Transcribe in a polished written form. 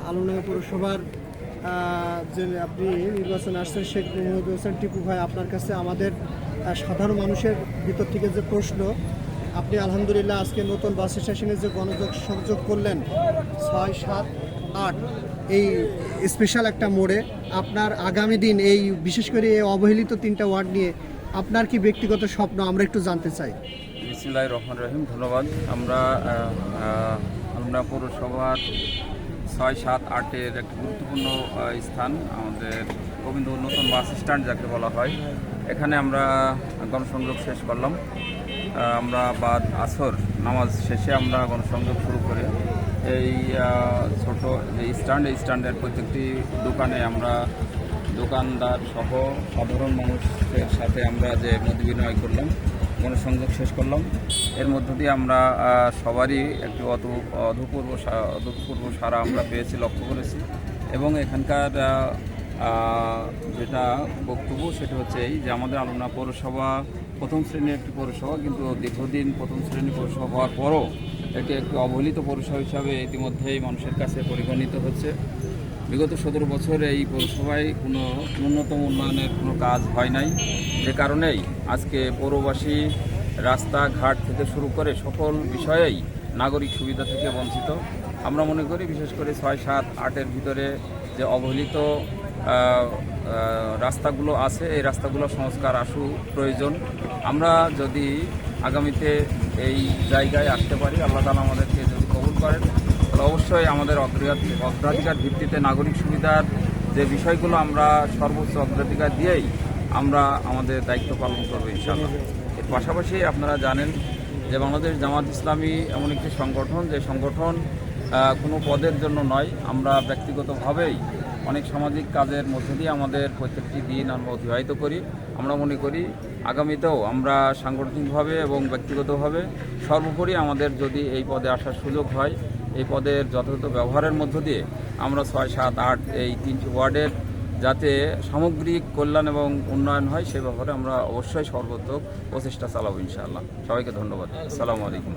আলমডাঙ্গা পৌরসভার যে আপনি নির্বাচনে আসছেন শেখ মোহাম্মদ হোসেন টিপু ভাই, আপনার কাছে আমাদের সাধারণ মানুষের ভিতর থেকে যে প্রশ্ন, আপনি আলহামদুলিল্লাহ আজকে নতুন বাস স্টেশনে যে গণযোগ সংযোগ করলেন 6, 7, 8 এই স্পেশাল একটা মোড়ে, আপনার আগামী দিন এই বিশেষ করে এই অবহেলিত 3টা ওয়ার্ড নিয়ে আপনার কি ব্যক্তিগত স্বপ্ন আমরা একটু জানতে চাই। বিসমিল্লাহির রহমানির রহিম। ধন্যবাদ। আমরা আলমডাঙ্গা পৌরসভার 6, 7, 8-এর একটি গুরুত্বপূর্ণ স্থান, আমাদের গোবিন্দ নতুন বাস স্ট্যান্ড যাকে বলা হয়, এখানে আমরা গণসংযোগ শেষ করলাম। আমরা বাদ আসর নামাজ শেষে আমরা গণসংযোগ শুরু করে এই ছোট যে স্ট্যান্ড, এই স্ট্যান্ডের প্রত্যেকটি দোকানে আমরা দোকানদার সহ সাধারণ মানুষের সাথে আমরা যে মত বিনিময় করলাম, গণসংযোগ শেষ করলাম। এর মধ্য দিয়ে আমরা সবারই একটি অভূতপূর্ব সাড়া আমরা পেয়েছি, লক্ষ্য করেছি। এবং এখানকার যেটা বক্তব্য সেটা হচ্ছে এই যে আমাদের আলমডাঙ্গা পৌরসভা প্রথম শ্রেণীর একটি পৌরসভা, কিন্তু দীর্ঘদিন প্রথম শ্রেণীর পৌরসভা হওয়ার পরও এটি একটি অবহেলিত পৌরসভা হিসাবে ইতিমধ্যেই মানুষের কাছে পরিগণিত হচ্ছে। বিগত 17 বছর এই পৌরসভায় কোনো ন্যূনতম উন্নয়নের কোনো কাজ হয় নাই, যে কারণেই আজকে পৌরবাসী রাস্তাঘাট থেকে শুরু করে সকল বিষয়েই নাগরিক সুবিধা থেকে বঞ্চিত। আমরা মনে করি বিশেষ করে 6, 7, 8-এর ভিতরে যে অবহেলিত রাস্তাগুলো আছে, এই রাস্তাগুলো সংস্কার প্রয়োজন। আমরা যদি আগামীতে এই জায়গায় আসতে পারি, আল্লাহ তাআলা আমাদেরকে যদি কবুল করেন, তাহলে অবশ্যই আমাদের অগ্রাধিকার ভিত্তিতে নাগরিক সুবিধার যে বিষয়গুলো আমরা সর্বোচ্চ অগ্রাধিকার দিয়েই আমরা আমাদের দায়িত্ব পালন করবো ইনশাআল্লাহ। এর পাশাপাশি আপনারা জানেন যে বাংলাদেশ জামাত ইসলামী এমন একটি সংগঠন, যে সংগঠন কোনো পদের জন্য নয়। আমরা ব্যক্তিগতভাবেই অনেক সামাজিক কাজের মধ্যে দিয়ে আমাদের প্রত্যেকটি দিন আমরা অতিবাহিত করি। আমরা মনে করি আগামীতেও আমরা সাংগঠনিকভাবে এবং ব্যক্তিগতভাবে সর্বোপরি আমাদের যদি এই পদে আসার সুযোগ হয়, এই পদের যথাযথ ব্যবহারের মধ্য দিয়ে আমরা 6, 7, 8 এই 3টি ওয়ার্ডের যাতে সামগ্রিক কল্যাণ এবং উন্নয়ন হয়, সে ব্যাপারে আমরা অবশ্যই সর্বোত্তক প্রচেষ্টা চালাবো ইনশাআল্লাহ। সবাইকে ধন্যবাদ। আসসালামু আলাইকুম।